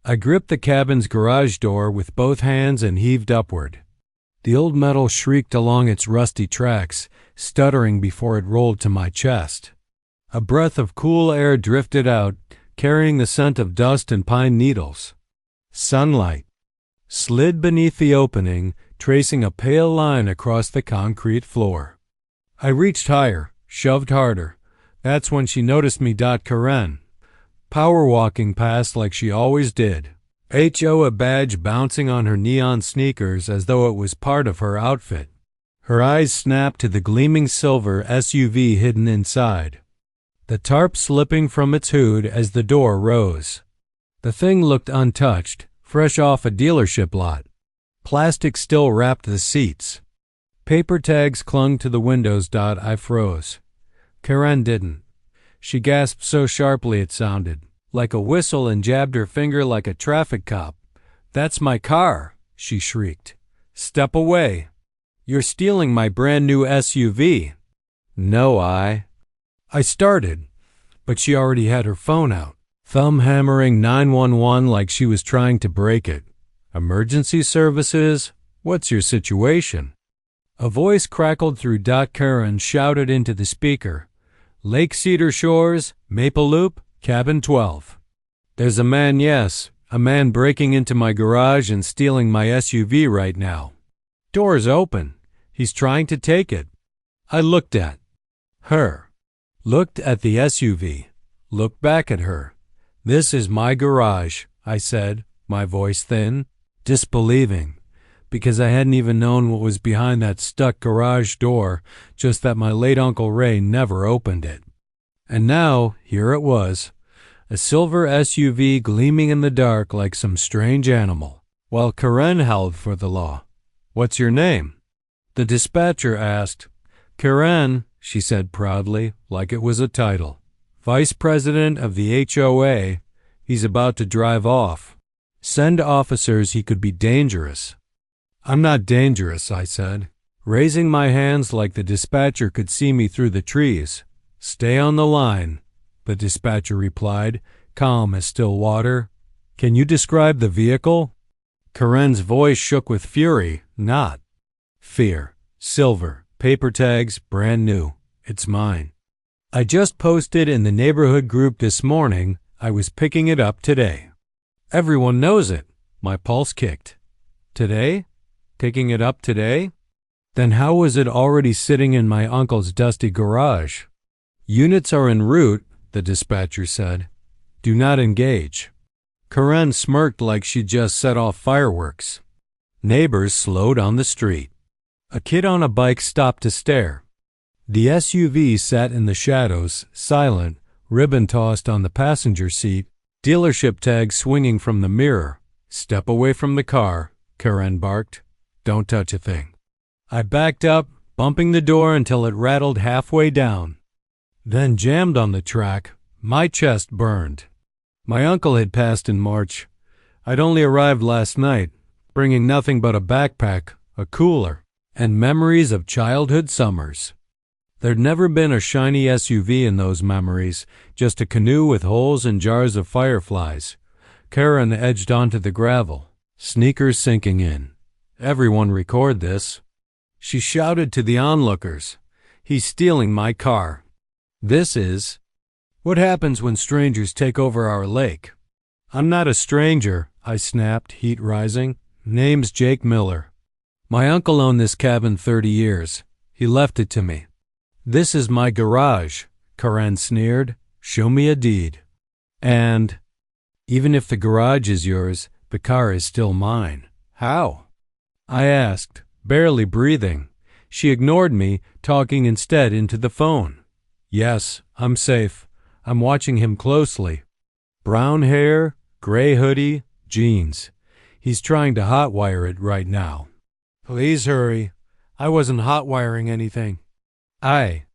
I gripped the cabin's garage door with both hands and heaved upward. The old metal shrieked along its rusty tracks, stuttering before it rolled to my chest. A breath of cool air drifted out, carrying the scent of dust and pine needles. Sunlight slid beneath the opening, tracing a pale line across the concrete floor. I reached higher, shoved harder. That's when she noticed me. Karen, power walking past like she always did. HOA badge bouncing on her neon sneakers as though it was part of her outfit. Her eyes snapped to the gleaming silver SUV hidden inside, the tarp slipping from its hood as the door rose. The thing looked untouched, fresh off a dealership lot. Plastic still wrapped the seats. Paper tags clung to the windows. I froze. Karen didn't. She gasped so sharply it sounded like a whistle and jabbed her finger like a traffic cop. "That's my car," she shrieked. "Step away. You're stealing my brand new SUV." No, I started, but she already had her phone out, thumb hammering 911 like she was trying to break it. "Emergency services? What's your situation?" A voice crackled through. Karen shouted into the speaker. "Lake Cedar Shores, Maple Loop, Cabin 12. There's a man, yes, a man breaking into my garage and stealing my SUV right now. Door's open. He's trying to take it." I looked at her, looked at the SUV, looked back at her. "This is my garage," I said, my voice thin, disbelieving, because I hadn't even known what was behind that stuck garage door, just that my late Uncle Ray never opened it. And now, here it was, a silver SUV gleaming in the dark like some strange animal, while Karen howled for the law. "What's your name?" The dispatcher asked. "Karen," she said proudly, like it was a title. "Vice President of the HOA. He's about to drive off. Send officers, he could be dangerous." "I'm not dangerous," I said, raising my hands like the dispatcher could see me through the trees. "Stay on the line," the dispatcher replied, calm as still water. "Can you describe the vehicle?" Karen's voice shook with fury, not fear. "Silver, paper tags, brand new. It's mine. I just posted in the neighborhood group this morning. I was picking it up today." "Everyone knows it." My pulse kicked. "Today? Picking it up today? Then how was it already sitting in my uncle's dusty garage?" "Units are en route," the dispatcher said. "Do not engage." Karen smirked like she'd just set off fireworks. Neighbors slowed on the street. A kid on a bike stopped to stare. The SUV sat in the shadows, silent, ribbon tossed on the passenger seat, dealership tag swinging from the mirror. "Step away from the car," Karen barked. "Don't touch a thing." I backed up, bumping the door until it rattled halfway down, then jammed on the track. My chest burned. My uncle had passed in March. I'd only arrived last night, bringing nothing but a backpack, a cooler, and memories of childhood summers. There'd never been a shiny SUV in those memories, just a canoe with holes and jars of fireflies. Karen edged onto the gravel, sneakers sinking in. "Everyone record this." She shouted to the onlookers. "He's stealing my car. This is what happens when strangers take over our lake." "I'm not a stranger," I snapped, heat rising. "Name's Jake Miller. My uncle owned this cabin 30 years. He left it to me." "This is my garage," Karen sneered. "Show me a deed." "And even if the garage is yours, the car is still mine." "How?" I asked, barely breathing. She ignored me, talking instead into the phone. "Yes, I'm safe. I'm watching him closely. Brown hair, gray hoodie, jeans. He's trying to hotwire it right now." "Please hurry. I wasn't hotwiring anything." I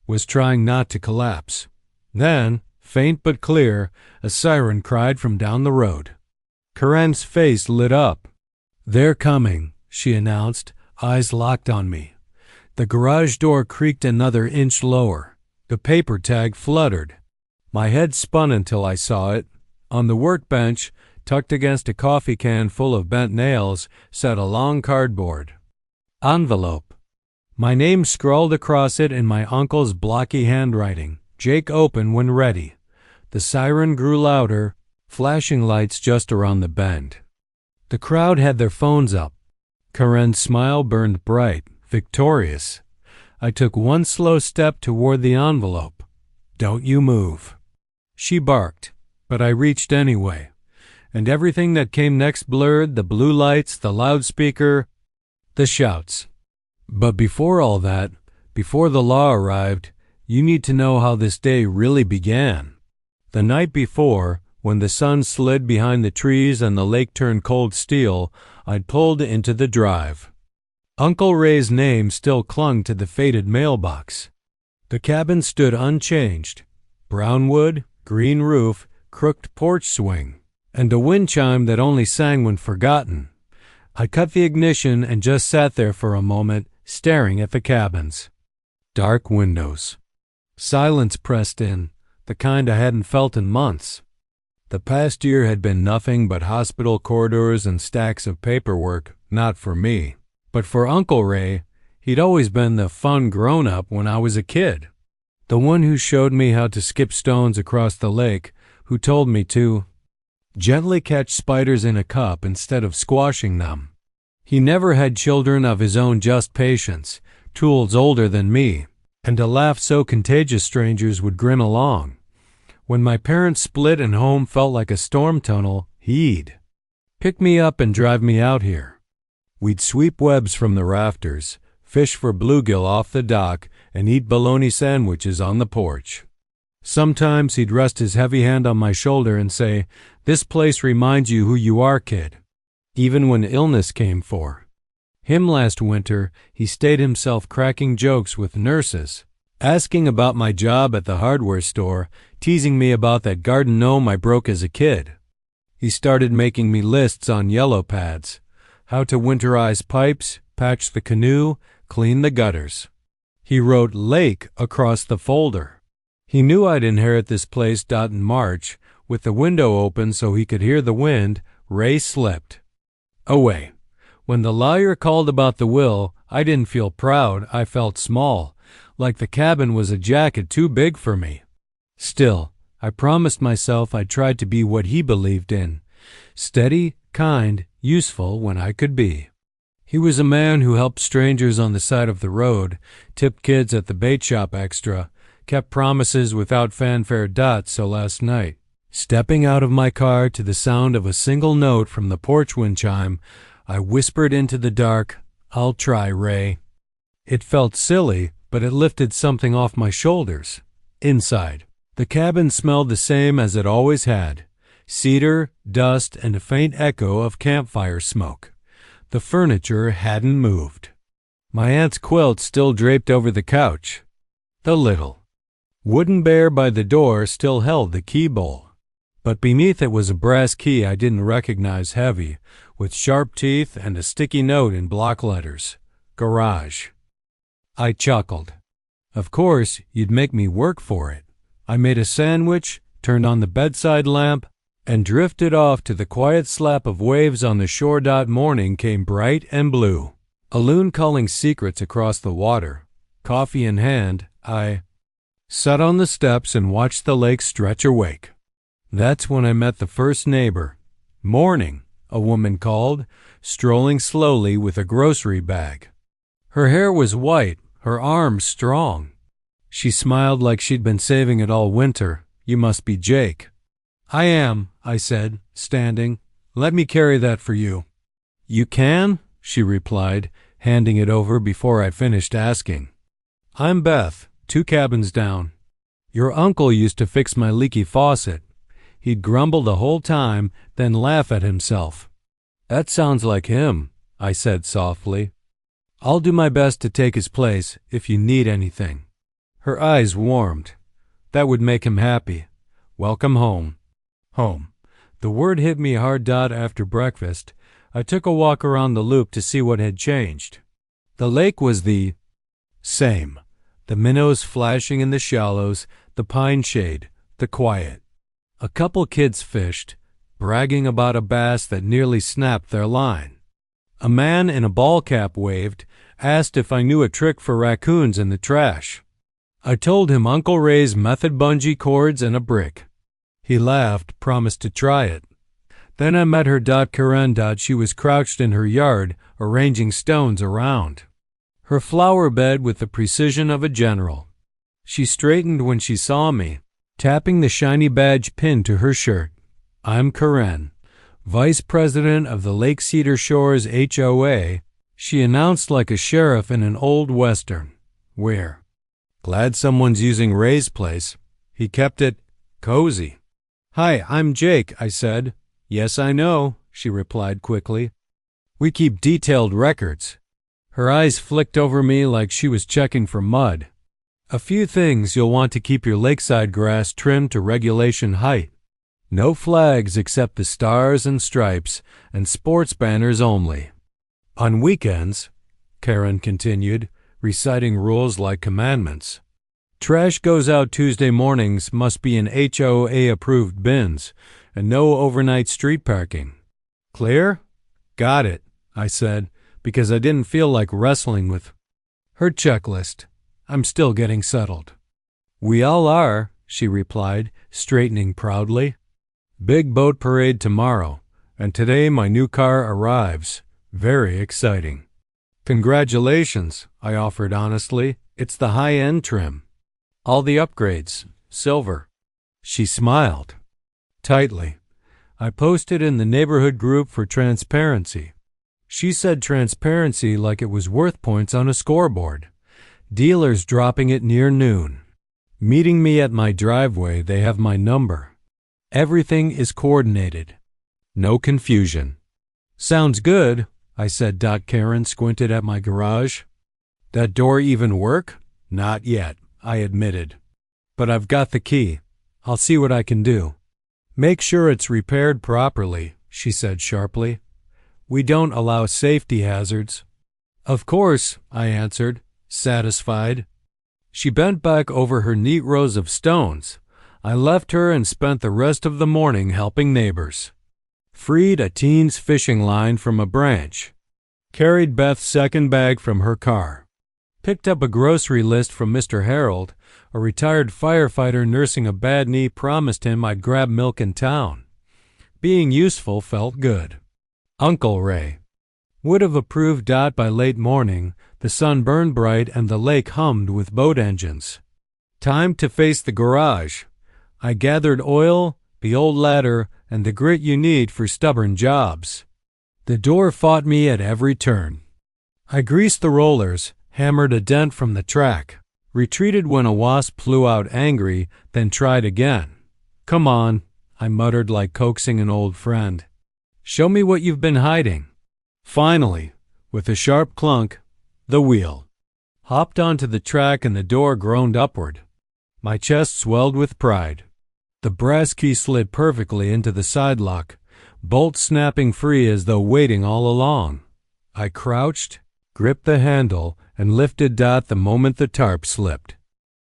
was trying not to collapse. Then, faint but clear, a siren cried from down the road. Karen's face lit up. "They're coming," she announced, eyes locked on me. The garage door creaked another inch lower. The paper tag fluttered. My head spun until I saw it. On the workbench, tucked against a coffee can full of bent nails, sat a long cardboard envelope. My name scrawled across it in my uncle's blocky handwriting. Jake, open when ready. The siren grew louder, flashing lights just around the bend. The crowd had their phones up. Karen's smile burned bright, victorious. I took one slow step toward the envelope. Don't you move. She barked, but I reached anyway. And everything that came next blurred, the blue lights, the loudspeaker, the shouts. But before all that, before the law arrived, you need to know how this day really began. The night before, when the sun slid behind the trees and the lake turned cold steel, I'd pulled into the drive. Uncle Ray's name still clung to the faded mailbox. The cabin stood unchanged. Brown wood, green roof, crooked porch swing, and a wind chime that only sang when forgotten. I cut the ignition and just sat there for a moment, staring at the cabins. Dark windows. Silence pressed in, the kind I hadn't felt in months. The past year had been nothing but hospital corridors and stacks of paperwork, not for me. But for Uncle Ray, he'd always been the fun grown-up when I was a kid. The one who showed me how to skip stones across the lake, who told me to gently catch spiders in a cup instead of squashing them. He never had children of his own just patience, tools older than me, and a laugh so contagious strangers would grin along. When my parents split and home felt like a storm tunnel, he'd pick me up and drive me out here. We'd sweep webs from the rafters, fish for bluegill off the dock, and eat bologna sandwiches on the porch. Sometimes he'd rest his heavy hand on my shoulder and say, "This place reminds you who you are, kid," even when illness came for him. Last winter, he stayed himself cracking jokes with nurses, asking about my job at the hardware store, teasing me about that garden gnome I broke as a kid. He started making me lists on yellow pads, how to winterize pipes, patch the canoe, clean the gutters. He wrote lake across the folder. He knew I'd inherit this place. In March, with the window open so he could hear the wind, Ray slipped away. When the lawyer called about the will, I didn't feel proud, I felt small, like the cabin was a jacket too big for me. Still, I promised myself I'd try to be what he believed in, steady, kind, useful when I could be. He was a man who helped strangers on the side of the road, tipped kids at the bait shop extra, kept promises without fanfare. So last night, stepping out of my car to the sound of a single note from the porch wind chime, I whispered into the dark, "I'll try, Ray." It felt silly, but it lifted something off my shoulders. Inside, the cabin smelled the same as it always had: cedar, dust, and a faint echo of campfire smoke. The furniture hadn't moved. My aunt's quilt still draped over the couch. The little wooden bear by the door still held the key bowl. But beneath it was a brass key I didn't recognize, heavy, with sharp teeth and a sticky note in block letters: Garage. I chuckled. Of course, you'd make me work for it. I made a sandwich, turned on the bedside lamp, and drifted off to the quiet slap of waves on the shore. Morning came bright and blue, a loon calling secrets across the water. Coffee in hand, I sat on the steps and watched the lake stretch awake. That's when I met the first neighbor. "Morning," a woman called, strolling slowly with a grocery bag. Her hair was white, her arms strong. She smiled like she'd been saving it all winter. "You must be Jake." "I am," I said, standing. "Let me carry that for you." "You can?" she replied, handing it over before I finished asking. "I'm Beth, 2 cabins down. Your uncle used to fix my leaky faucet. He'd grumble the whole time, then laugh at himself." "That sounds like him," I said softly. "I'll do my best to take his place if you need anything." Her eyes warmed. That would make him happy. Welcome home. Home. The word hit me hard. After breakfast, I took a walk around the loop to see what had changed. The lake was the same. The minnows flashing in the shallows, the pine shade, the quiet. A couple kids fished, bragging about a bass that nearly snapped their line. A man in a ball cap waved, asked if I knew a trick for raccoons in the trash. I told him Uncle Ray's method bungee cords and a brick. He laughed, promised to try it. Then I met her. Karen. She was crouched in her yard, arranging stones around her flower bed with the precision of a general. She straightened when she saw me, tapping the shiny badge pinned to her shirt. I'm Karen, Vice President of the Lake Cedar Shores HOA, she announced like a sheriff in an old western. Where? Glad someone's using Ray's place. He kept it cozy. Hi, I'm Jake, I said. Yes, I know, she replied quickly. We keep detailed records. Her eyes flicked over me like she was checking for mud. A few things you'll want to keep your lakeside grass trimmed to regulation height. No flags except the stars and stripes, and sports banners only. On weekends, Karen continued, reciting rules like commandments. Trash goes out Tuesday mornings, must be in HOA-approved bins, and no overnight street parking. Clear? Got it, I said, because I didn't feel like wrestling with her checklist. I'm still getting settled. We all are, she replied, straightening proudly. Big boat parade tomorrow, and today my new car arrives. Very exciting. Congratulations, I offered honestly. It's the high-end trim. All the upgrades, silver. She smiled. Tightly. I posted in the neighborhood group for transparency. She said transparency like it was worth points on a scoreboard. Dealers dropping it near noon. Meeting me at my driveway, they have my number. Everything is coordinated. No confusion. Sounds good, I said. Karen squinted at my garage. That door even work? Not yet, I admitted. But I've got the key. I'll see what I can do. Make sure it's repaired properly, she said sharply. We don't allow safety hazards. Of course, I answered, satisfied. She bent back over her neat rows of stones. I left her and spent the rest of the morning helping neighbors. Freed a teen's fishing line from a branch. Carried Beth's second bag from her car. Picked up a grocery list from Mr. Harold. A retired firefighter nursing a bad knee promised him I'd grab milk in town. Being useful felt good. Uncle Ray would have approved. By late morning, the sun burned bright and the lake hummed with boat engines. Time to face the garage. I gathered oil, the old ladder, and the grit you need for stubborn jobs. The door fought me at every turn. I greased the rollers, hammered a dent from the track, retreated when a wasp flew out angry, then tried again. Come on, I muttered like coaxing an old friend. Show me what you've been hiding. Finally, with a sharp clunk, the wheel hopped onto the track and the door groaned upward. My chest swelled with pride. The brass key slid perfectly into the side lock, bolt snapping free as though waiting all along. I crouched, gripped the handle, and lifted the moment the tarp slipped.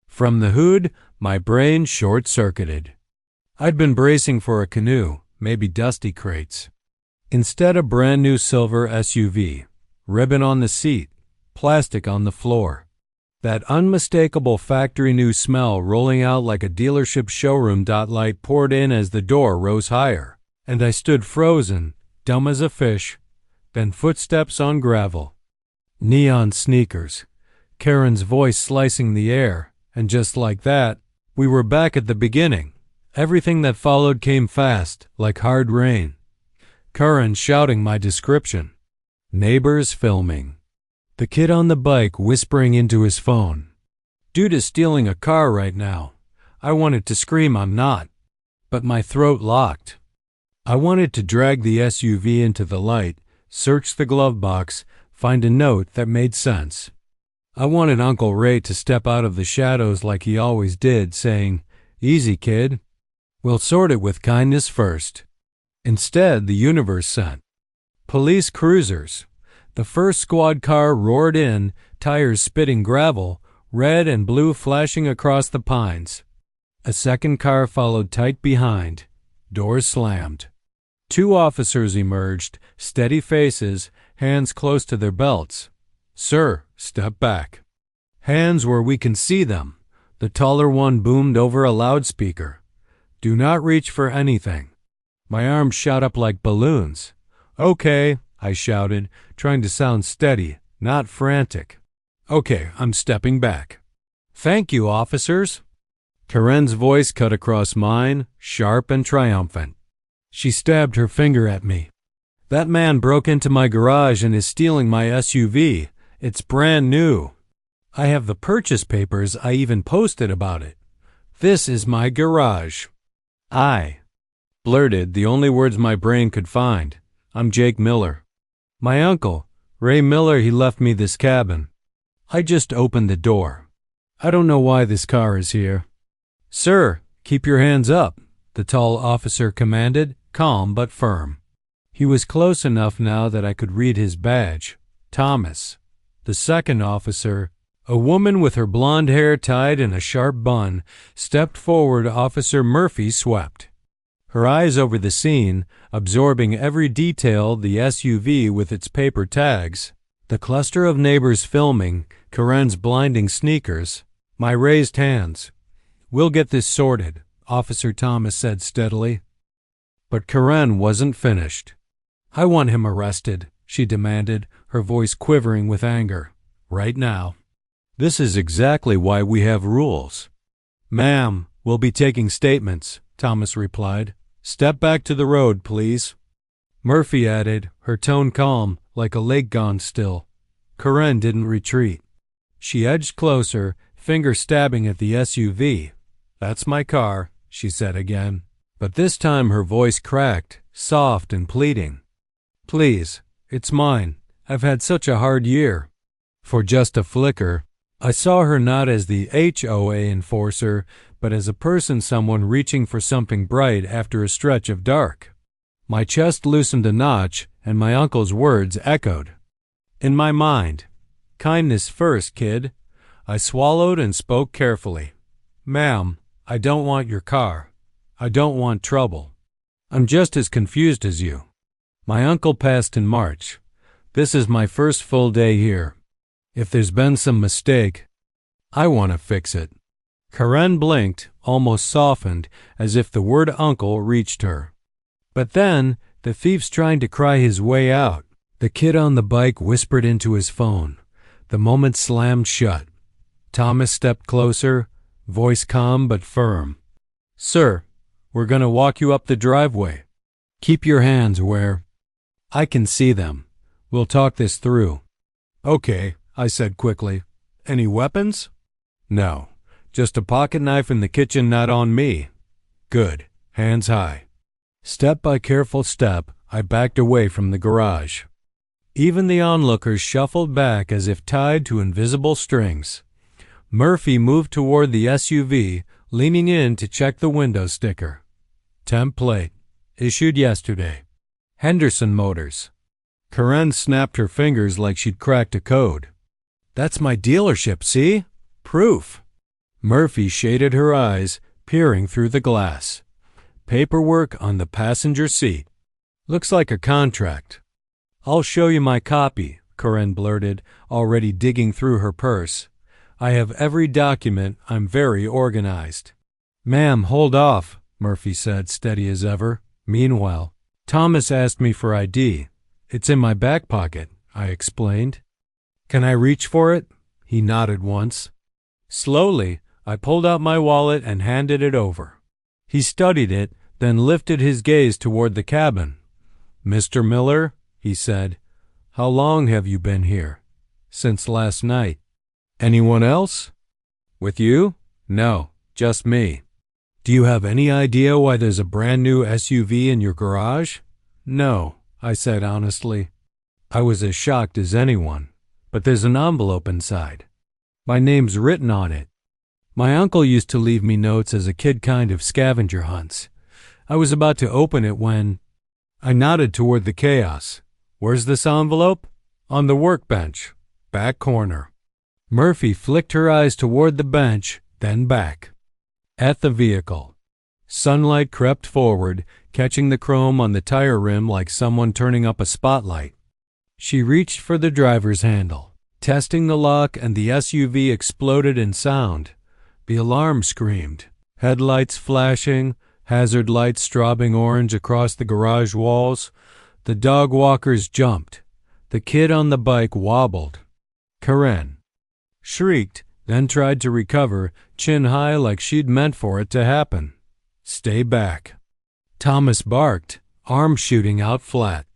From the hood, my brain short-circuited. I'd been bracing for a canoe, maybe dusty crates. Instead, a brand-new silver SUV, ribbon on the seat, plastic on the floor. That unmistakable factory-new smell rolling out like a dealership showroom. Light poured in as the door rose higher, and I stood frozen, dumb as a fish. Then footsteps on gravel. Neon sneakers. Karen's voice slicing the air, and just like that, we were back at the beginning. Everything that followed came fast, like hard rain. Karen shouting my description. Neighbors filming. The kid on the bike whispering into his phone. Dude is stealing a car right now. I wanted to scream I'm not, but my throat locked. I wanted to drag the SUV into the light, search the glove box, find a note that made sense. I wanted Uncle Ray to step out of the shadows like he always did, saying, Easy, kid. We'll sort it with kindness first. Instead, the universe sent police cruisers. The first squad car roared in, tires spitting gravel, red and blue flashing across the pines. A second car followed tight behind. Doors slammed. 2 officers emerged, steady faces, hands close to their belts. "Sir, step back." "Hands where we can see them," the taller one boomed over a loudspeaker. "Do not reach for anything." My arms shot up like balloons. "Okay," I shouted, trying to sound steady, not frantic. "Okay, I'm stepping back." "Thank you, officers." Karen's voice cut across mine, sharp and triumphant. She stabbed her finger at me. "That man broke into my garage and is stealing my SUV. It's brand new. I have the purchase papers. I even posted about it. This is my garage." I blurted the only words my brain could find. "I'm Jake Miller." "My uncle, Ray Miller, he left me this cabin." I just opened the door. "I don't know why this car is here." "Sir, keep your hands up," the tall officer commanded, calm but firm. He was close enough now that I could read his badge. Thomas. The second officer, a woman with her blonde hair tied in a sharp bun, stepped forward. Officer Murphy swept, her eyes over the scene, absorbing every detail: the SUV with its paper tags, the cluster of neighbors filming, Karen's blinding sneakers, my raised hands. "We'll get this sorted," Officer Thomas said steadily. But Karen wasn't finished. "I want him arrested," she demanded, her voice quivering with anger. "Right now." "This is exactly why we have rules." "Ma'am, we'll be taking statements," Thomas replied. "Step back to the road, please." Murphy added, her tone calm, like a lake gone still. Karen didn't retreat. She edged closer, finger stabbing at the SUV. "That's my car," she said again. But this time her voice cracked, soft and pleading. "Please, it's mine. I've had such a hard year." For just a flicker, I saw her not as the HOA enforcer, but as a person, someone reaching for something bright after a stretch of dark. My chest loosened a notch, and my uncle's words echoed. In my mind, "Kindness first, kid." I swallowed and spoke carefully. "Ma'am, I don't want your car. I don't want trouble. I'm just as confused as you. My uncle passed in March. This is my first full day here. If there's been some mistake, I want to fix it." Karen blinked, almost softened, as if the word uncle reached her. But then, the thief's trying to cry his way out. The kid on the bike whispered into his phone. The moment slammed shut. Thomas stepped closer, voice calm but firm. "Sir, we're going to walk you up the driveway. Keep your hands where I can see them. We'll talk this through." "Okay," I said quickly. "Any weapons?" "No, just a pocket knife in the kitchen, not on me." "Good. Hands high." Step by careful step, I backed away from the garage. Even the onlookers shuffled back as if tied to invisible strings. Murphy moved toward the SUV, leaning in to check the window sticker. "Temp plate. Issued yesterday. Henderson Motors." Karen snapped her fingers like she'd cracked a code. "That's my dealership, see? Proof." Murphy shaded her eyes, peering through the glass. "Paperwork on the passenger seat. Looks like a contract." "I'll show you my copy," Karen blurted, already digging through her purse. "I have every document. I'm very organized." "Ma'am, hold off," Murphy said, steady as ever. Meanwhile, "Thomas asked me for ID. It's in my back pocket," I explained. "Can I reach for it?" He nodded once. Slowly, I pulled out my wallet and handed it over. He studied it, then lifted his gaze toward the cabin. "Mr. Miller," he said, "how long have you been here?" "Since last night." "Anyone else?" "With you?" "No, just me." "Do you have any idea why there's a brand new SUV in your garage?" "No," I said honestly. I was as shocked as anyone. "But there's an envelope inside. My name's written on it. My uncle used to leave me notes as a kid, kind of scavenger hunts. I was about to open it when—" I nodded toward the chaos. "Where's this envelope?" "On the workbench. Back corner." Murphy flicked her eyes toward the bench, then back. "At the vehicle." Sunlight crept forward, catching the chrome on the tire rim like someone turning up a spotlight. She reached for the driver's handle, testing the lock, and the SUV exploded in sound. The alarm screamed, headlights flashing, hazard lights strobing orange across the garage walls. The dog walkers jumped. The kid on the bike wobbled. Karen shrieked, then tried to recover, chin high like she'd meant for it to happen. Stay back. Thomas barked, arm shooting out flat.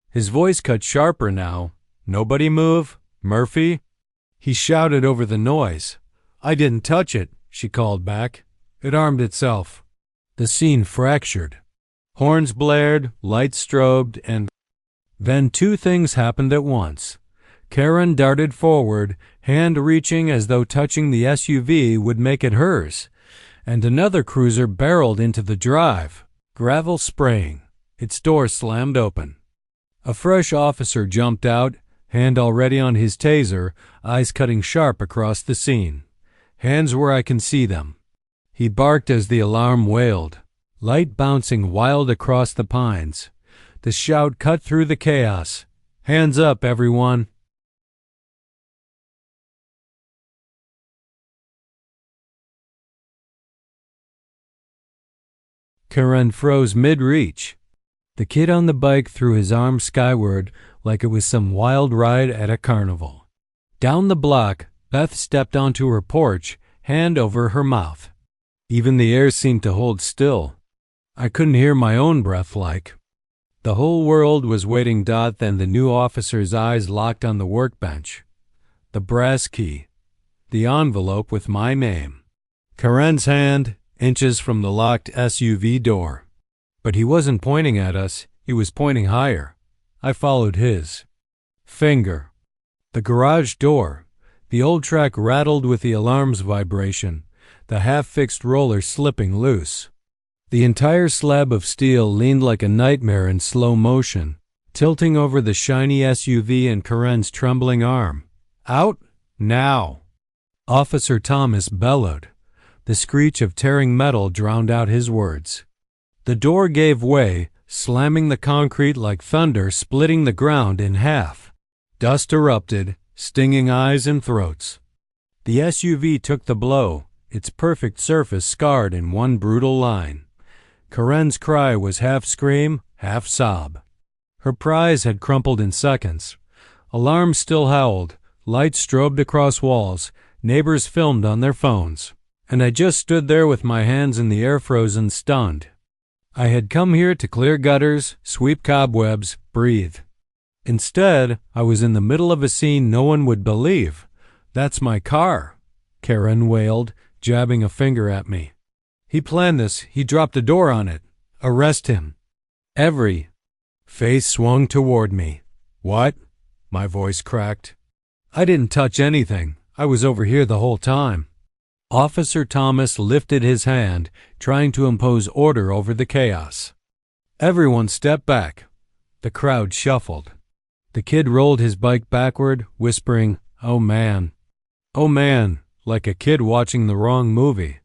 His voice cut sharper now. Nobody move, Murphy? He shouted over the noise. I didn't touch it, she called back. It armed itself. The scene fractured. Horns blared, lights strobed, and then two things happened at once. Karen darted forward, hand reaching as though touching the SUV would make it hers, and another cruiser barreled into the drive, gravel spraying. Its door slammed open. A fresh officer jumped out, hand already on his taser, eyes cutting sharp across the scene. Hands where I can see them. He barked as the alarm wailed, light bouncing wild across the pines. The shout cut through the chaos. Hands up, everyone. Karen froze mid-reach. The kid on the bike threw his arms skyward like it was some wild ride at a carnival. Down the block, Beth stepped onto her porch, hand over her mouth. Even the air seemed to hold still. I couldn't hear my own breath like. The whole world was waiting. Then the new officer's eyes locked on the workbench. The brass key. The envelope with my name. Karen's hand, inches from the locked SUV door. But he wasn't pointing at us, he was pointing higher. I followed his finger. The garage door. The old track rattled with the alarm's vibration, the half-fixed roller slipping loose. The entire slab of steel leaned like a nightmare in slow motion, tilting over the shiny SUV and Karen's trembling arm. Out, now! Officer Thomas bellowed. The screech of tearing metal drowned out his words. The door gave way, slamming the concrete like thunder, splitting the ground in half. Dust erupted, stinging eyes and throats. The SUV took the blow, its perfect surface scarred in one brutal line. Karen's cry was half scream, half sob. Her prize had crumpled in seconds. Alarms still howled, lights strobed across walls, neighbors filmed on their phones. And I just stood there with my hands in the air, frozen, stunned. I had come here to clear gutters, sweep cobwebs, breathe. Instead, I was in the middle of a scene no one would believe. That's my car, Karen wailed, jabbing a finger at me. He planned this. He dropped a door on it. Arrest him. Every face swung toward me. What? My voice cracked. I didn't touch anything. I was over here the whole time. Officer Thomas lifted his hand, trying to impose order over the chaos. Everyone stepped back. The crowd shuffled. The kid rolled his bike backward, whispering, "Oh man. Oh man," like a kid watching the wrong movie.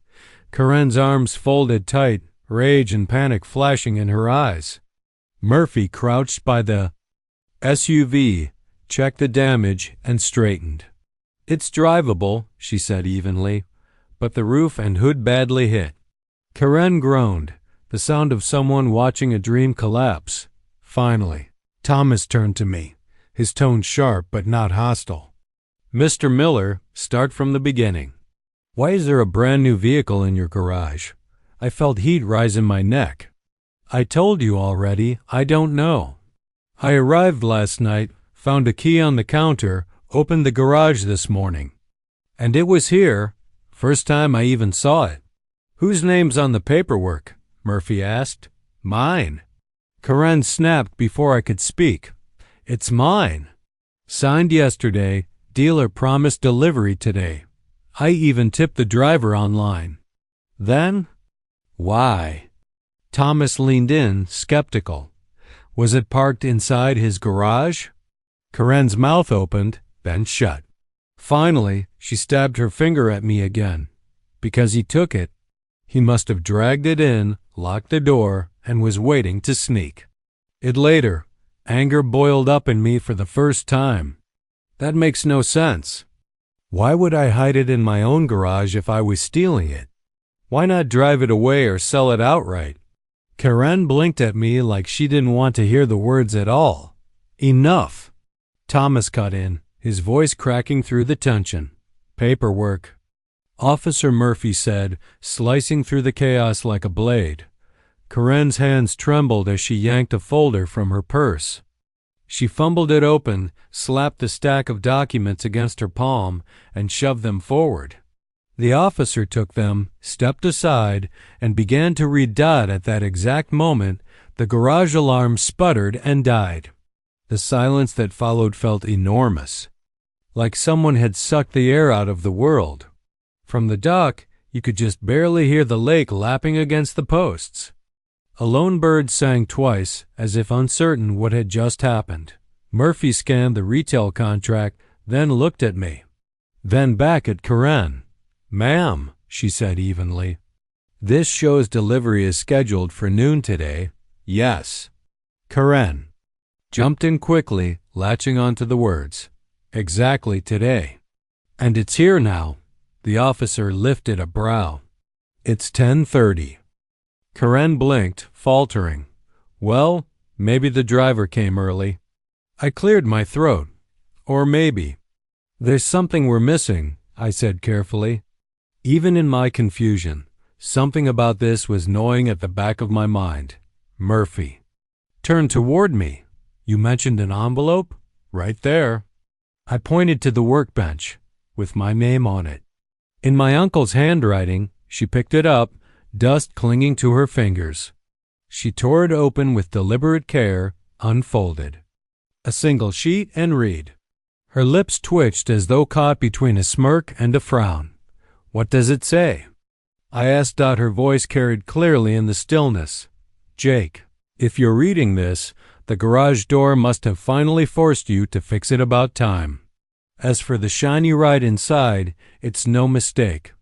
Karen's arms folded tight, rage and panic flashing in her eyes. Murphy crouched by the SUV, checked the damage, and straightened. "It's drivable," she said evenly, "but the roof and hood badly hit." Karen groaned, the sound of someone watching a dream collapse. Finally, Thomas turned to me, his tone sharp but not hostile. "Mr. Miller, start from the beginning. Why is there a brand new vehicle in your garage?" I felt heat rise in my neck. "I told you already, I don't know. I arrived last night, found a key on the counter, opened the garage this morning. And it was here, first time I even saw it." "Whose name's on the paperwork?" Murphy asked. "Mine." Karen snapped before I could speak. "It's mine. Signed yesterday, dealer promised delivery today. I even tipped the driver online." "Then? Why?" Thomas leaned in, skeptical. "Was it parked inside his garage?" Karen's mouth opened, then shut. Finally, she stabbed her finger at me again. "Because he took it." He must have dragged it in, locked the door, and was waiting to sneak. Later, anger boiled up in me for the first time. That makes no sense. Why would I hide it in my own garage if I was stealing it? Why not drive it away or sell it outright? Karen blinked at me like she didn't want to hear the words at all. Enough! Thomas cut in, his voice cracking through the tension. Paperwork. Officer Murphy said, slicing through the chaos like a blade. Karen's hands trembled as she yanked a folder from her purse. She fumbled it open, slapped the stack of documents against her palm, and shoved them forward. The officer took them, stepped aside, and began to read. At that exact moment, the garage alarm sputtered and died. The silence that followed felt enormous, like someone had sucked the air out of the world. From the dock, you could just barely hear the lake lapping against the posts. A lone bird sang twice, as if uncertain what had just happened. Murphy scanned the retail contract, then looked at me. Then back at Karen. "Ma'am," she said evenly, "this show's delivery is scheduled for noon today." "Yes." Karen jumped in quickly, latching onto the words. "Exactly today." "And it's here now." The officer lifted a brow. "It's 10:30. Karen blinked, faltering. "Well, maybe the driver came early." I cleared my throat. "Or maybe." "There's something we're missing," I said carefully. Even in my confusion, something about this was gnawing at the back of my mind. Murphy turned toward me. "You mentioned an envelope?" "Right there." I pointed to the workbench, with my name on it. In my uncle's handwriting. She picked it up, dust clinging to her fingers. She tore it open with deliberate care, unfolded. A single sheet, and read. Her lips twitched as though caught between a smirk and a frown. "What does it say?" I asked. Her voice carried clearly in the stillness. "Jake, if you're reading this, the garage door must have finally forced you to fix it about time. As for the shiny ride inside, it's no mistake.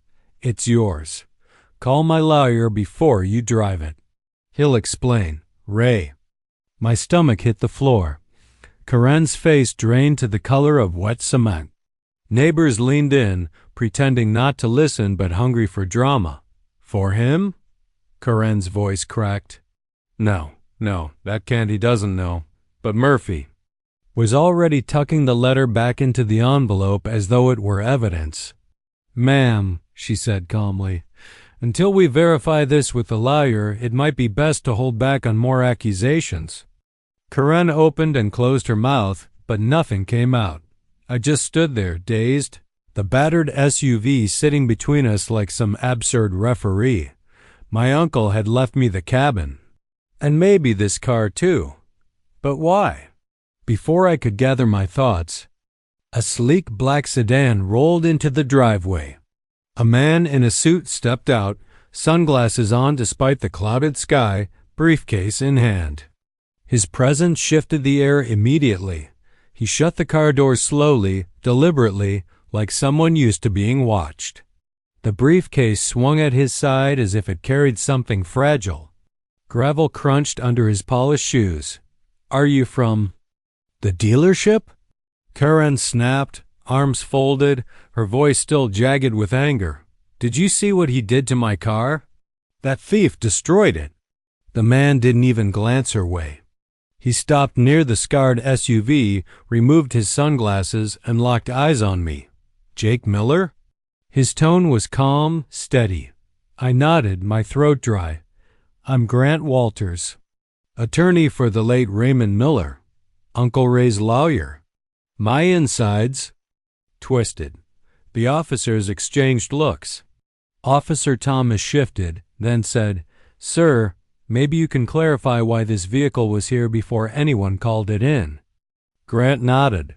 It's yours. Call my lawyer before you drive it. He'll explain. Ray." My stomach hit the floor. Karen's face drained to the color of wet cement. Neighbors leaned in, pretending not to listen but hungry for drama. "For him?" Karen's voice cracked. No, that candy doesn't know. But Murphy was already tucking the letter back into the envelope as though it were evidence. "Ma'am," she said calmly, "until we verify this with the lawyer, it might be best to hold back on more accusations." Karen opened and closed her mouth, but nothing came out. I just stood there, dazed, the battered SUV sitting between us like some absurd referee. My uncle had left me the cabin. And maybe this car too. But why? Before I could gather my thoughts, a sleek black sedan rolled into the driveway. A man in a suit stepped out, sunglasses on despite the clouded sky, briefcase in hand. His presence shifted the air immediately. He shut the car door slowly, deliberately, like someone used to being watched. The briefcase swung at his side as if it carried something fragile. Gravel crunched under his polished shoes. "Are you from the dealership?" Karen snapped, arms folded, her voice still jagged with anger. "Did you see what he did to my car? That thief destroyed it." The man didn't even glance her way. He stopped near the scarred SUV, removed his sunglasses, and locked eyes on me. "Jake Miller?" His tone was calm, steady. I nodded, my throat dry. "I'm Grant Walters, attorney for the late Raymond Miller, Uncle Ray's lawyer." My insides twisted. The officers exchanged looks. Officer Thomas shifted, then said, "Sir, maybe you can clarify why this vehicle was here before anyone called it in." Grant nodded.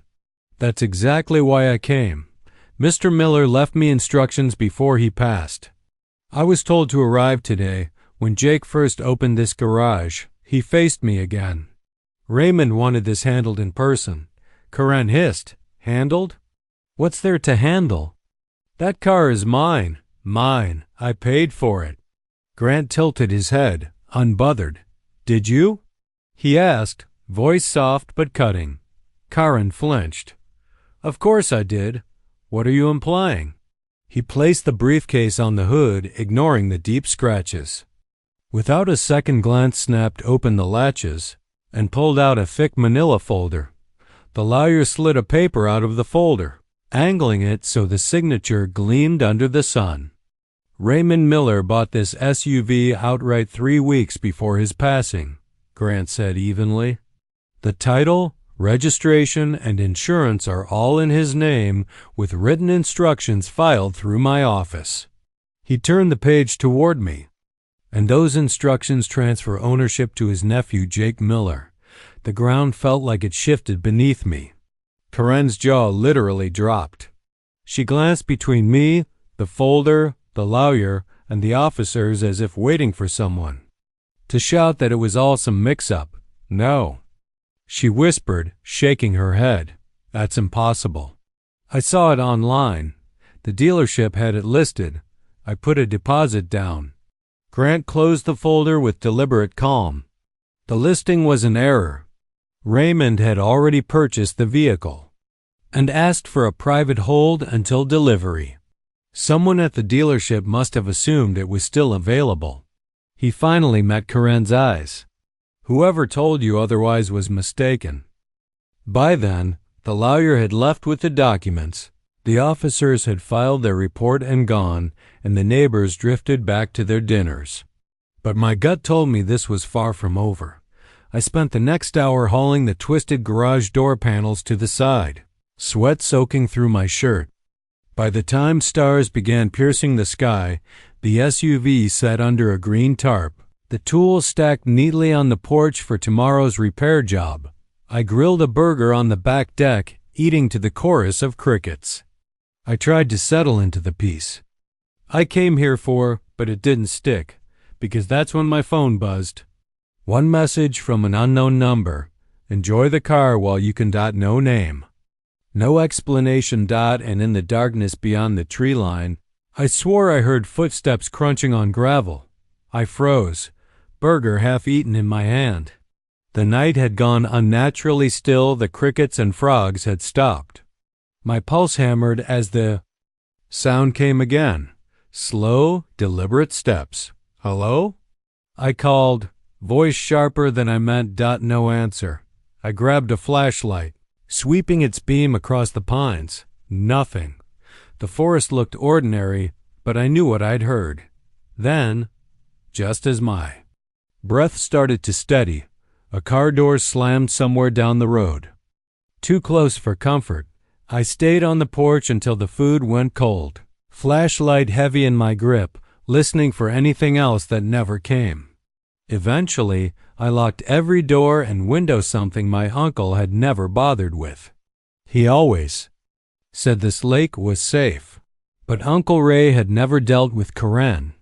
"That's exactly why I came. Mr. Miller left me instructions before he passed. I was told to arrive today. When Jake first opened this garage, he faced me again. Raymond wanted this handled in person." Karen hissed. "Handled? What's there to handle? That car is mine. Mine. I paid for it." Grant tilted his head, unbothered. Did you? He asked, voice soft but cutting. Karen flinched. Of course I did. What are you implying? He placed the briefcase on the hood, ignoring the deep scratches. Without a second glance, snapped open the latches and pulled out a thick manila folder. The lawyer slid a paper out of the folder, angling it so the signature gleamed under the sun. Raymond Miller bought this SUV outright 3 weeks before his passing, Grant said evenly. The title, registration, and insurance are all in his name, with written instructions filed through my office. He turned the page toward me. And those instructions transfer ownership to his nephew, Jake Miller. The ground felt like it shifted beneath me. Karen's jaw literally dropped. She glanced between me, the folder, the lawyer, and the officers as if waiting for someone to shout that it was all some mix-up. No. She whispered, shaking her head. That's impossible. I saw it online. The dealership had it listed. I put a deposit down. Grant closed the folder with deliberate calm. The listing was an error. Raymond had already purchased the vehicle and asked for a private hold until delivery. Someone at the dealership must have assumed it was still available. He finally met Karen's eyes. Whoever told you otherwise was mistaken. By then, the lawyer had left with the documents. The officers had filed their report and gone, and the neighbors drifted back to their dinners. But my gut told me this was far from over. I spent the next hour hauling the twisted garage door panels to the side, sweat soaking through my shirt. By the time stars began piercing the sky, the SUV sat under a green tarp, the tools stacked neatly on the porch for tomorrow's repair job. I grilled a burger on the back deck, eating to the chorus of crickets. I tried to settle into the piece. I came here for, but it didn't stick, because that's when my phone buzzed. One message from an unknown number. Enjoy the car while you can. No name. No explanation. And in the darkness beyond the tree line, I swore I heard footsteps crunching on gravel. I froze, burger half eaten in my hand. The night had gone unnaturally still. The crickets and frogs had stopped. My pulse hammered as the sound came again. Slow, deliberate steps. Hello? I called, voice sharper than I meant. No answer. I grabbed a flashlight, sweeping its beam across the pines. Nothing. The forest looked ordinary, but I knew what I'd heard. Then, just as my breath started to steady, a car door slammed somewhere down the road. Too close for comfort, I stayed on the porch until the food went cold, flashlight heavy in my grip, listening for anything else that never came. Eventually, I locked every door and window, something my uncle had never bothered with. He always said this lake was safe, but Uncle Ray had never dealt with Karen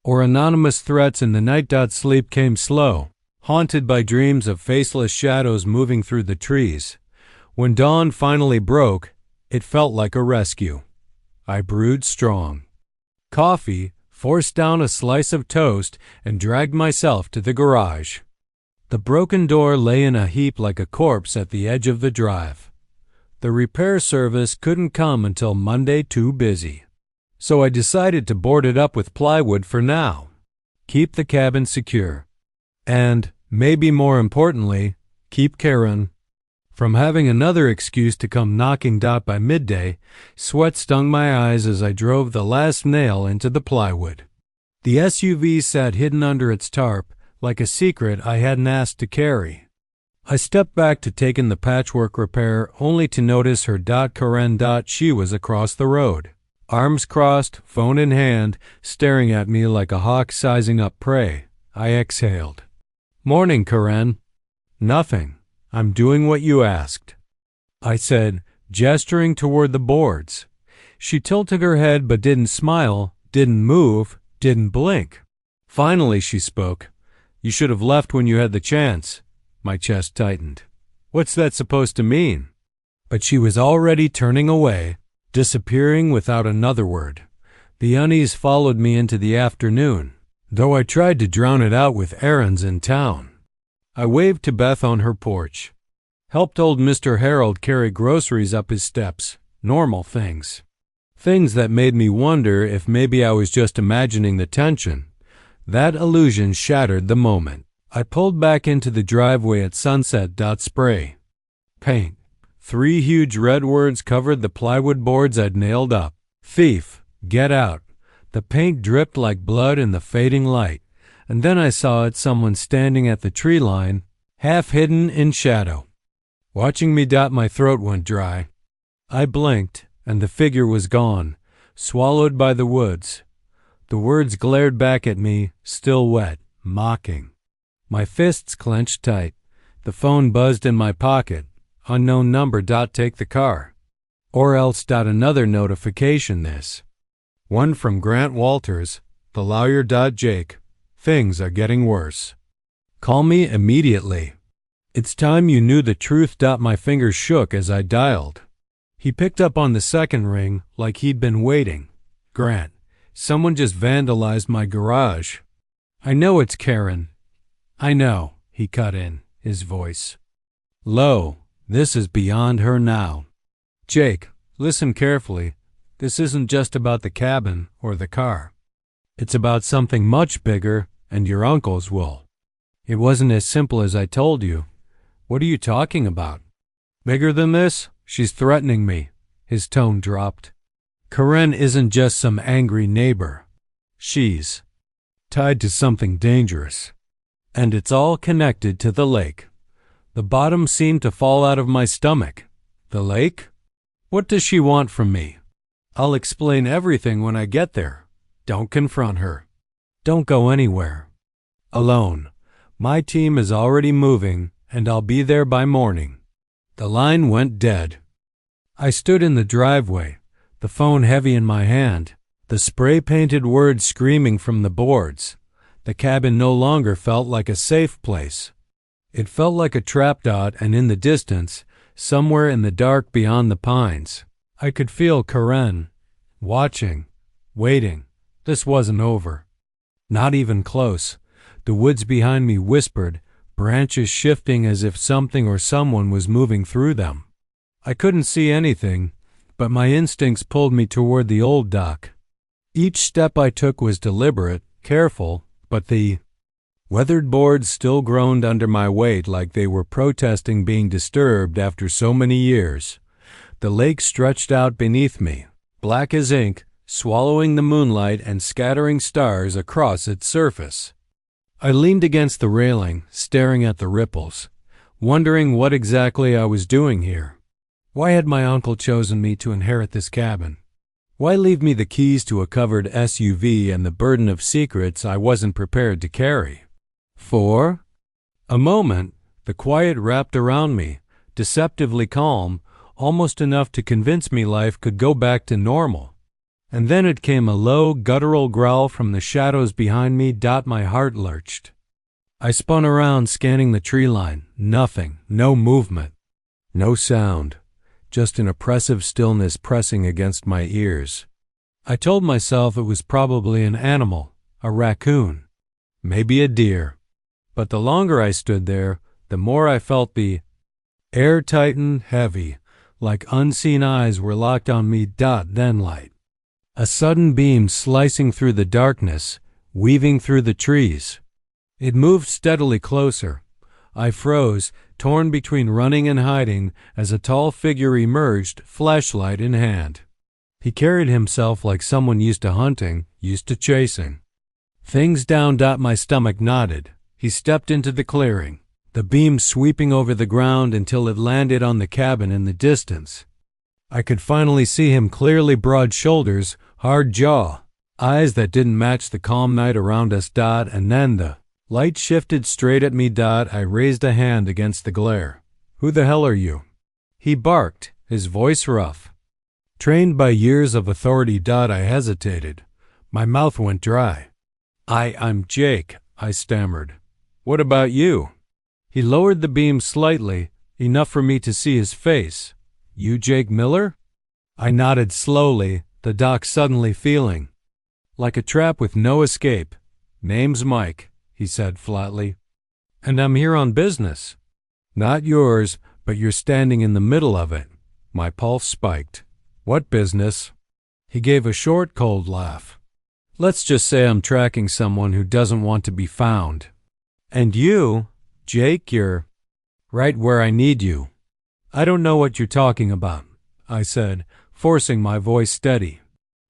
or anonymous threats in the night. Sleep came slow, haunted by dreams of faceless shadows moving through the trees. When dawn finally broke, it felt like a rescue. I brewed strong coffee, forced down a slice of toast, and dragged myself to the garage. The broken door lay in a heap like a corpse at the edge of the drive. The repair service couldn't come until Monday, too busy. So I decided to board it up with plywood for now, keep the cabin secure, and, maybe more importantly, keep Karen from having another excuse to come knocking. By midday, sweat stung my eyes as I drove the last nail into the plywood. The SUV sat hidden under its tarp, like a secret I hadn't asked to carry. I stepped back to take in the patchwork repair, only to notice her. Karen. She was across the road, arms crossed, phone in hand, staring at me like a hawk sizing up prey. I exhaled. Morning, Karen. Nothing. I'm doing what you asked, I said, gesturing toward the boards. She tilted her head but didn't smile, didn't move, didn't blink. Finally she spoke. You should have left when you had the chance. My chest tightened. What's that supposed to mean? But she was already turning away, disappearing without another word. The unease followed me into the afternoon. though I tried to drown it out with errands in town. I waved to Beth on her porch. Helped old Mr. Harold carry groceries up his steps. Normal things. Things that made me wonder if maybe I was just imagining the tension. That illusion shattered the moment. I pulled back into the driveway at sunset. Spray. Paint. 3 huge red words covered the plywood boards I'd nailed up. Thief, get out. The paint dripped like blood in the fading light, and then I saw it, someone standing at the tree line, half hidden in shadow. Watching me. My throat went dry. I blinked, and the figure was gone, swallowed by the woods. The words glared back at me, still wet, mocking. My fists clenched tight. The phone buzzed in my pocket. Unknown number. Take the car. Or else. Another notification. This one from Grant Walters, the lawyer. Jake, things are getting worse. Call me immediately. It's time you knew the truth. My fingers shook as I dialed. He picked up on the second ring like he'd been waiting. Grant, someone just vandalized my garage. I know it's Karen. I know, he cut in, his voice low. This is beyond her now. Jake, listen carefully. This isn't just about the cabin or the car. It's about something much bigger, and your uncle's will. It wasn't as simple as I told you. What are you talking about? Bigger than this? She's threatening me. His tone dropped. Karen isn't just some angry neighbor. She's tied to something dangerous. And it's all connected to the lake. The bottom seemed to fall out of my stomach. The lake? What does she want from me? I'll explain everything when I get there. Don't confront her. Don't go anywhere. Alone. My team is already moving, and I'll be there by morning. The line went dead. I stood in the driveway, the phone heavy in my hand, the spray-painted words screaming from the boards. The cabin no longer felt like a safe place. It felt like a trap. And in the distance, somewhere in the dark beyond the pines, I could feel Karen, watching, waiting. This wasn't over. Not even close. The woods behind me whispered, branches shifting as if something or someone was moving through them. I couldn't see anything, but my instincts pulled me toward the old dock. Each step I took was deliberate, careful, but the weathered boards still groaned under my weight like they were protesting being disturbed after so many years. The lake stretched out beneath me, black as ink, swallowing the moonlight and scattering stars across its surface. I leaned against the railing, staring at the ripples, wondering what exactly I was doing here. Why had my uncle chosen me to inherit this cabin? Why leave me the keys to a covered SUV and the burden of secrets I wasn't prepared to carry? For a moment, the quiet wrapped around me, deceptively calm, almost enough to convince me life could go back to normal. And then it came a low, guttural growl from the shadows behind me. My heart lurched. I spun around, scanning the tree line. Nothing, no movement, no sound, just an oppressive stillness pressing against my ears. I told myself it was probably an animal, a raccoon, maybe a deer. But the longer I stood there, the more I felt the air tighten, heavy, like unseen eyes were locked on me. Then light. A sudden beam slicing through the darkness, weaving through the trees. It moved steadily closer. I froze, torn between running and hiding, as a tall figure emerged, flashlight in hand. He carried himself like someone used to hunting, used to chasing. Things down. My stomach nodded. He stepped into the clearing, the beam sweeping over the ground until it landed on the cabin in the distance. I could finally see him clearly. Broad shoulders, hard jaw, eyes that didn't match the calm night around us. And then the light shifted straight at me. I raised a hand against the glare. Who the hell are you? He barked, his voice rough. Trained by years of authority. I hesitated. My mouth went dry. I'm Jake, I stammered. What about you? He lowered the beam slightly, enough for me to see his face. You Jake Miller? I nodded slowly, the dock suddenly feeling like a trap with no escape. "Name's Mike," he said flatly. "And I'm here on business." "Not yours, but you're standing in the middle of it." My pulse spiked. "What business?" He gave a short, cold laugh. "Let's just say I'm tracking someone who doesn't want to be found. And you, Jake, you're right where I need you." "I don't know what you're talking about," I said, forcing my voice steady.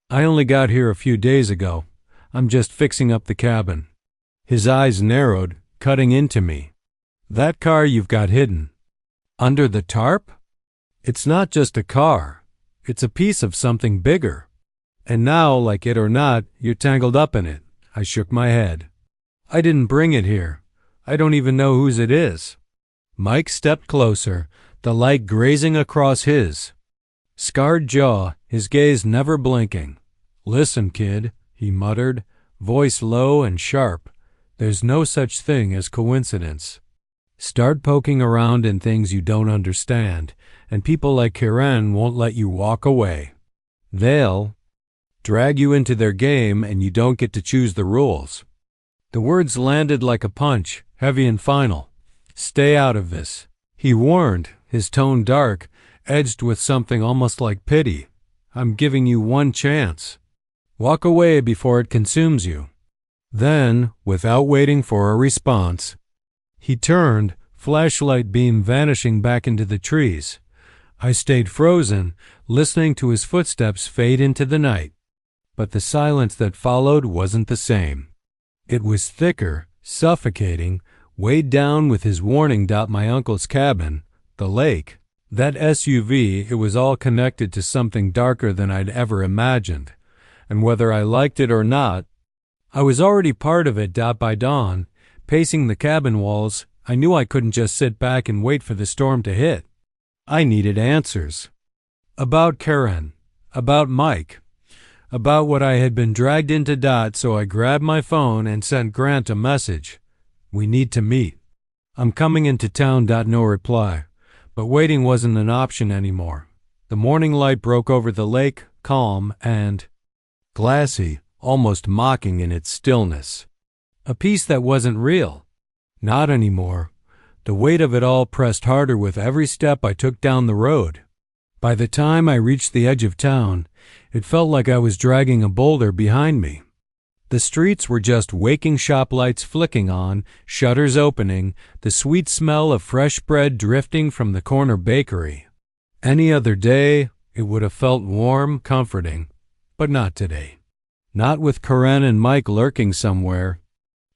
"I only got here a few days ago. I'm just fixing up the cabin." His eyes narrowed, cutting into me. "That car you've got hidden under the tarp? It's not just a car. It's a piece of something bigger. And now, like it or not, you're tangled up in it." I shook my head. "I didn't bring it here. I don't even know whose it is." Mike stepped closer, the light grazing across his scarred jaw, his gaze never blinking. "Listen, kid," he muttered, voice low and sharp. "There's no such thing as coincidence. Start poking around in things you don't understand, and people like Karen won't let you walk away. They'll drag you into their game, and you don't get to choose the rules." The words landed like a punch, heavy and final. "Stay out of this," he warned, his tone dark, edged with something almost like pity. "I'm giving you one chance. Walk away before it consumes you." Then, without waiting for a response, he turned, flashlight beam vanishing back into the trees. I stayed frozen, listening to his footsteps fade into the night. But the silence that followed wasn't the same. It was thicker, suffocating, weighed down with his warning. My uncle's cabin, the lake, that SUV, it was all connected to something darker than I'd ever imagined. And whether I liked it or not, I was already part of it. By dawn, pacing the cabin walls, I knew I couldn't just sit back and wait for the storm to hit. I needed answers. About Karen, about Mike, about what I had been dragged into. So I grabbed my phone and sent Grant a message. "We need to meet. I'm coming into town." No reply. But waiting wasn't an option anymore. The morning light broke over the lake, calm and glassy, almost mocking in its stillness. A peace that wasn't real. Not anymore. The weight of it all pressed harder with every step I took down the road. By the time I reached the edge of town, it felt like I was dragging a boulder behind me. The streets were just waking shop lights flicking on, shutters opening, the sweet smell of fresh bread drifting from the corner bakery. Any other day, it would have felt warm, comforting, but not today. Not with Karen and Mike lurking somewhere.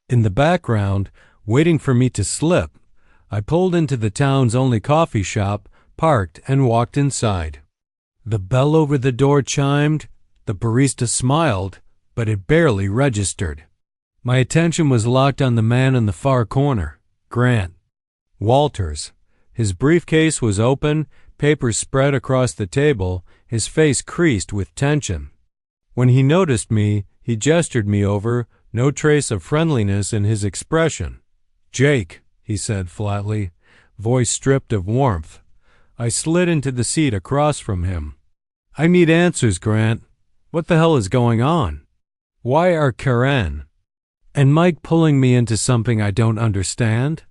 In the background, waiting for me to slip, I pulled into the town's only coffee shop, parked, and walked inside. The bell over the door chimed, the barista smiled, but it barely registered. My attention was locked on the man in the far corner, Grant Walters. His briefcase was open, papers spread across the table, his face creased with tension. When he noticed me, he gestured me over, no trace of friendliness in his expression. "Jake," he said flatly, voice stripped of warmth. I slid into the seat across from him. "I need answers, Grant. What the hell is going on? Why are Karen and Mike pulling me into something I don't understand?"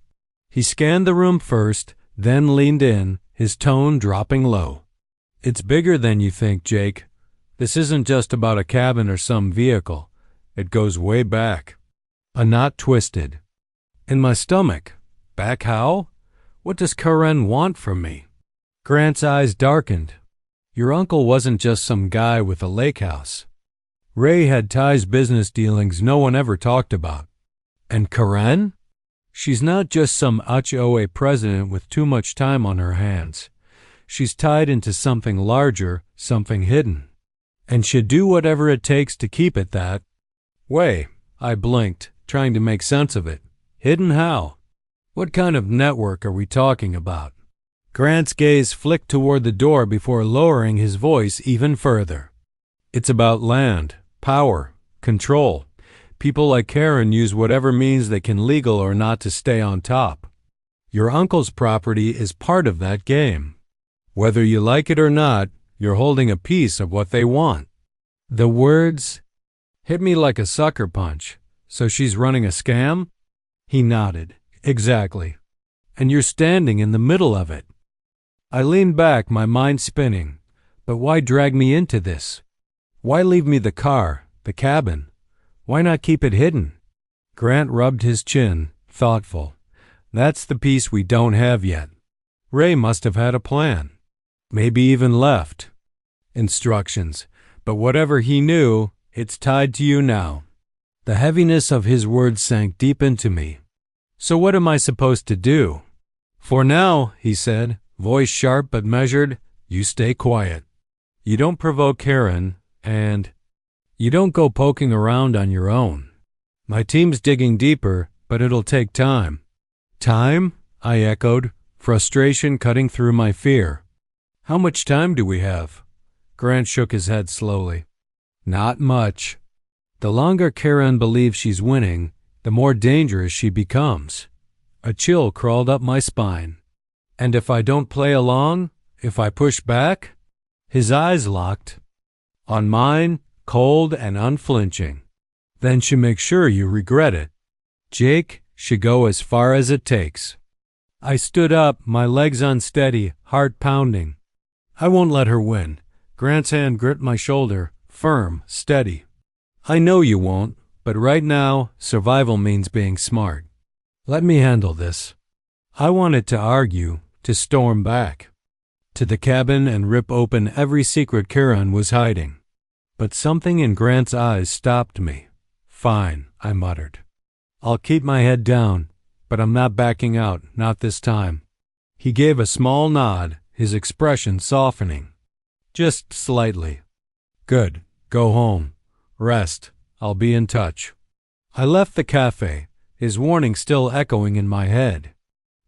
He scanned the room first, then leaned in, his tone dropping low. "It's bigger than you think, Jake. This isn't just about a cabin or some vehicle. It goes way back." A knot twisted in my stomach. Back how? What does Karen want from me? Grant's eyes darkened. "Your uncle wasn't just some guy with a lake house. Ray had ties, business dealings no one ever talked about. And Karen? She's not just some HOA president with too much time on her hands. She's tied into something larger, something hidden. And she'd do whatever it takes to keep it that way." I blinked, trying to make sense of it. "Hidden how? What kind of network are we talking about?" Grant's gaze flicked toward the door before lowering his voice even further. "It's about land, power, control. People like Karen use whatever means they can, legal or not, to stay on top. Your uncle's property is part of that game. Whether you like it or not, you're holding a piece of what they want." The words hit me like a sucker punch. So she's running a scam? He nodded. Exactly. And you're standing in the middle of it. I leaned back, my mind spinning. But why drag me into this? Why leave me the car, the cabin? Why not keep it hidden? Grant rubbed his chin, thoughtful. That's the piece we don't have yet. Ray must have had a plan. Maybe even left instructions. But whatever he knew, it's tied to you now. The heaviness of his words sank deep into me. So what am I supposed to do? For now, he said, voice sharp but measured, you stay quiet. You don't provoke Karen, and you don't go poking around on your own. My team's digging deeper, but it'll take time. Time? I echoed, frustration cutting through my fear. How much time do we have? Grant shook his head slowly. Not much. The longer Karen believes she's winning, the more dangerous she becomes. A chill crawled up my spine. And if I don't play along? If I push back? His eyes locked on mine, cold and unflinching. Then she makes sure you regret it. Jake should go as far as it takes. I stood up, my legs unsteady, heart pounding. I won't let her win. Grant's hand gripped my shoulder, firm, steady. I know you won't, but right now, survival means being smart. Let me handle this. I wanted to argue, to storm back to the cabin and rip open every secret Karen was hiding. But something in Grant's eyes stopped me. Fine, I muttered. I'll keep my head down, but I'm not backing out, not this time. He gave a small nod, his expression softening. Just slightly. Good. Go home. Rest. I'll be in touch. I left the cafe, his warning still echoing in my head.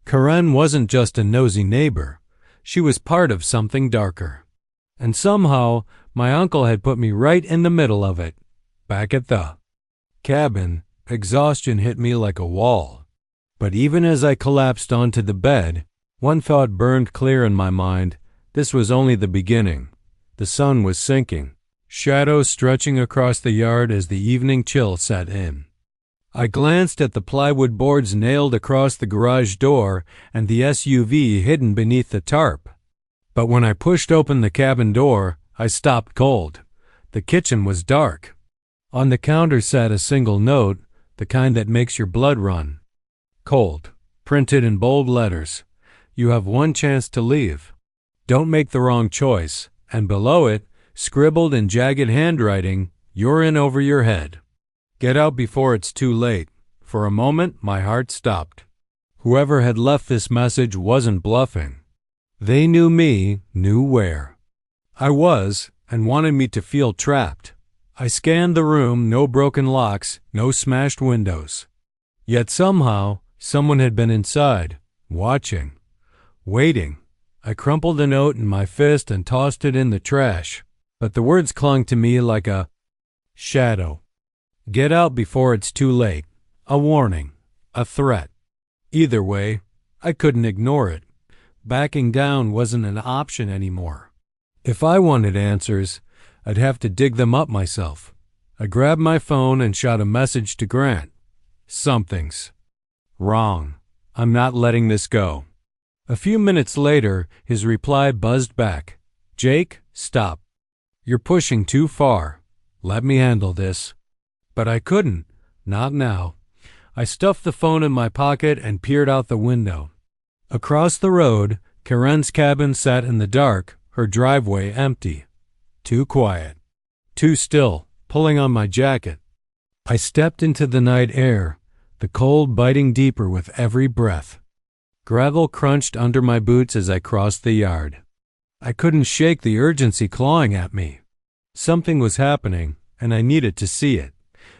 Karen wasn't just a nosy neighbor. She was part of something darker. And somehow, my uncle had put me right in the middle of it. Back at the cabin, exhaustion hit me like a wall. But even as I collapsed onto the bed, one thought burned clear in my mind. This was only the beginning. The sun was sinking, shadows stretching across the yard as the evening chill set in. I glanced at the plywood boards nailed across the garage door and the SUV hidden beneath the tarp. But when I pushed open the cabin door, I stopped cold. The kitchen was dark. On the counter sat a single note, the kind that makes your blood run. Cold, printed in bold letters. You have one chance to leave. Don't make the wrong choice. And below it, scribbled in jagged handwriting, you're in over your head. Get out before it's too late. For a moment, my heart stopped. Whoever had left this message wasn't bluffing. They knew me, knew where I was, and wanted me to feel trapped. I scanned the room, no broken locks, no smashed windows. Yet somehow, someone had been inside, watching, waiting. I crumpled the note in my fist and tossed it in the trash, but the words clung to me like a shadow. Get out before it's too late. A warning. A threat. Either way, I couldn't ignore it. Backing down wasn't an option anymore. If I wanted answers, I'd have to dig them up myself. I grabbed my phone and shot a message to Grant. Something's wrong. I'm not letting this go. A few minutes later, his reply buzzed back. Jake, stop. You're pushing too far. Let me handle this. But I couldn't. Not now. I stuffed the phone in my pocket and peered out the window. Across the road, Karen's cabin sat in the dark, her driveway empty. Too quiet. Too still, pulling on my jacket. I stepped into the night air, the cold biting deeper with every breath. Gravel crunched under my boots as I crossed the yard. I couldn't shake the urgency clawing at me. Something was happening, and I needed to see it.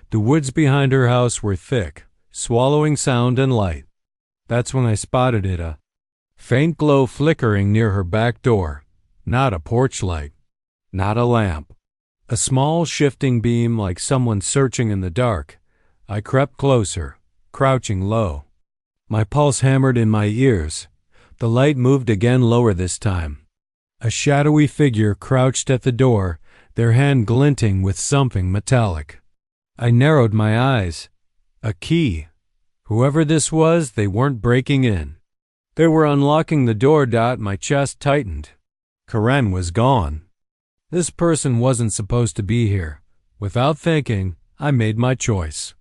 The woods behind her house were thick, swallowing sound and light. That's when I spotted it, a faint glow flickering near her back door. Not a porch light. Not a lamp. A small shifting beam like someone searching in the dark. I crept closer, crouching low. My pulse hammered in my ears. The light moved again lower this time. A shadowy figure crouched at the door, their hand glinting with something metallic. I narrowed my eyes. A key. Whoever this was, they weren't breaking in. They were unlocking the door. My chest tightened. Karen was gone. This person wasn't supposed to be here. Without thinking, I made my choice.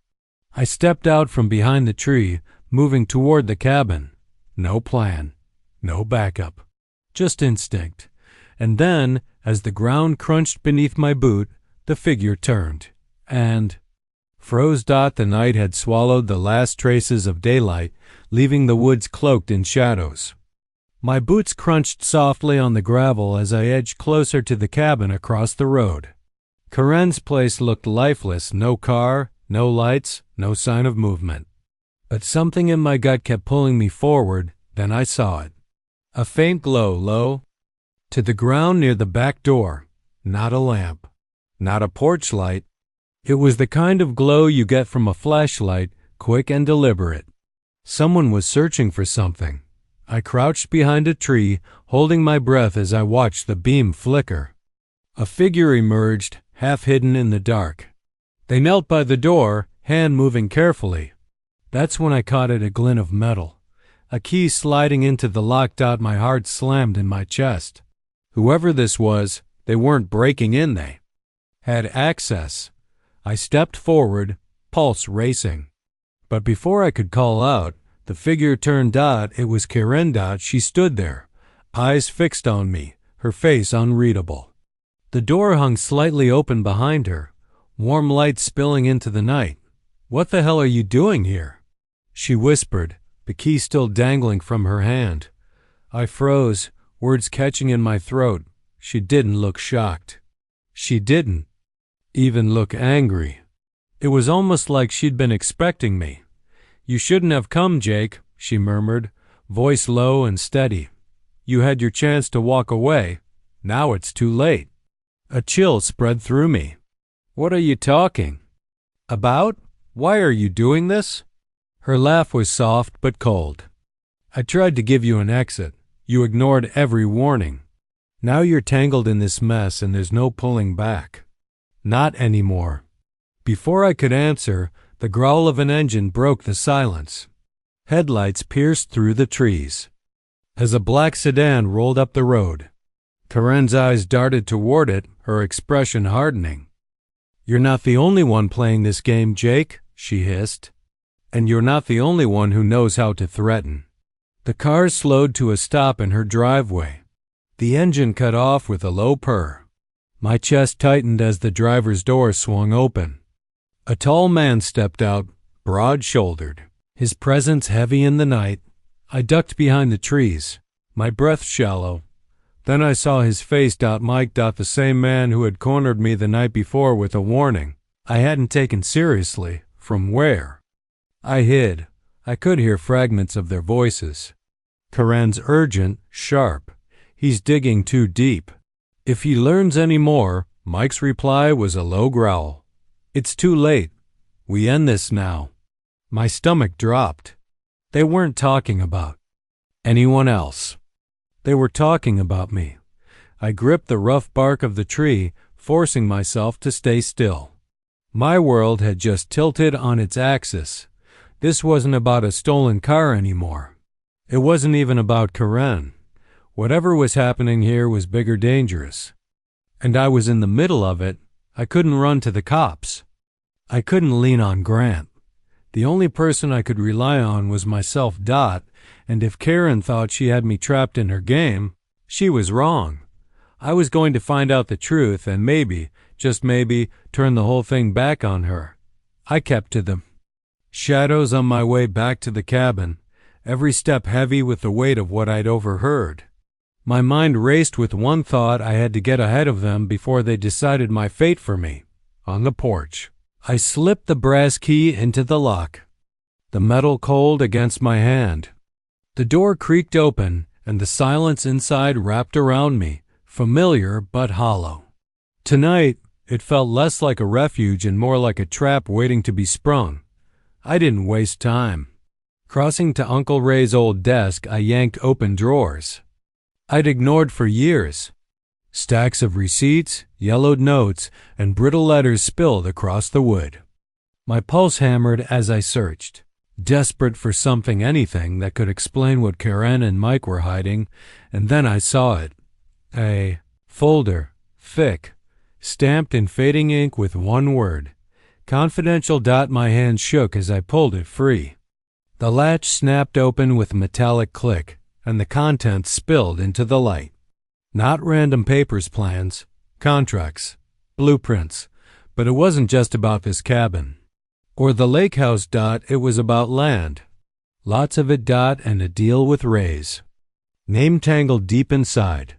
I stepped out from behind the tree, moving toward the cabin. No plan. No backup. Just instinct. And then, as the ground crunched beneath my boot, the figure turned and froze. The night had swallowed the last traces of daylight, leaving the woods cloaked in shadows. My boots crunched softly on the gravel as I edged closer to the cabin across the road. Karen's place looked lifeless. No car, no lights, no sign of movement. But something in my gut kept pulling me forward. Then I saw it. A faint glow low to the ground near the back door. Not a lamp. Not a porch light. It was the kind of glow you get from a flashlight, quick and deliberate. Someone was searching for something. I crouched behind a tree, holding my breath as I watched the beam flicker. A figure emerged, half hidden in the dark. They knelt by the door, hand moving carefully. That's when I caught a glint of metal. A key sliding into the lock. My heart slammed in my chest. Whoever this was, they weren't breaking in. They had access. I stepped forward, pulse racing. But before I could call out, the figure turned. It was Karen. She stood there, eyes fixed on me, her face unreadable. The door hung slightly open behind her, warm light spilling into the night. "What the hell are you doing here?" she whispered, the key still dangling from her hand. I froze, words catching in my throat. She didn't look shocked. She didn't even look angry. It was almost like she'd been expecting me. "You shouldn't have come, Jake," she murmured, voice low and steady. "You had your chance to walk away. Now it's too late." A chill spread through me. "What are you talking about? Why are you doing this?" Her laugh was soft but cold. "I tried to give you an exit. You ignored every warning. Now you're tangled in this mess and there's no pulling back." "Not anymore." Before I could answer, the growl of an engine broke the silence. Headlights pierced through the trees as a black sedan rolled up the road. Karen's eyes darted toward it, her expression hardening. "You're not the only one playing this game, Jake," she hissed. "And you're not the only one who knows how to threaten." The car slowed to a stop in her driveway. The engine cut off with a low purr. My chest tightened as the driver's door swung open. A tall man stepped out, broad-shouldered, his presence heavy in the night. I ducked behind the trees, my breath shallow. Then I saw his face. Mike. The same man who had cornered me the night before with a warning I hadn't taken seriously. From where? I hid. I could hear fragments of their voices. Karen's urgent, sharp. "He's digging too deep. If he learns any more," Mike's reply was a low growl. "It's too late. We end this now." My stomach dropped. They weren't talking about anyone else. They were talking about me. I gripped the rough bark of the tree, forcing myself to stay still. My world had just tilted on its axis. This wasn't about a stolen car anymore. It wasn't even about Karen. Whatever was happening here was bigger, dangerous. And I was in the middle of it. I couldn't run to the cops. I couldn't lean on Grant. The only person I could rely on was myself. And if Karen thought she had me trapped in her game, she was wrong. I was going to find out the truth and maybe, just maybe, turn the whole thing back on her. I kept to them. Shadows on my way back to the cabin, every step heavy with the weight of what I'd overheard. My mind raced with one thought: I had to get ahead of them before they decided my fate for me. On the porch, I slipped the brass key into the lock, the metal cold against my hand. The door creaked open, and the silence inside wrapped around me, familiar but hollow. Tonight, it felt less like a refuge and more like a trap waiting to be sprung. I didn't waste time. Crossing to Uncle Ray's old desk, I yanked open drawers I'd ignored for years. Stacks of receipts, yellowed notes, and brittle letters spilled across the wood. My pulse hammered as I searched, desperate for anything that could explain what Karen and Mike were hiding, and then I saw it. A folder, thick, stamped in fading ink with one word, "Confidential." My hand shook as I pulled it free. The latch snapped open with a metallic click, and the contents spilled into the light. Not random papers, plans, contracts, blueprints, but it wasn't just about this cabin or the lake house. It was about land. Lots of it. And a deal with Ray's name tangled deep inside.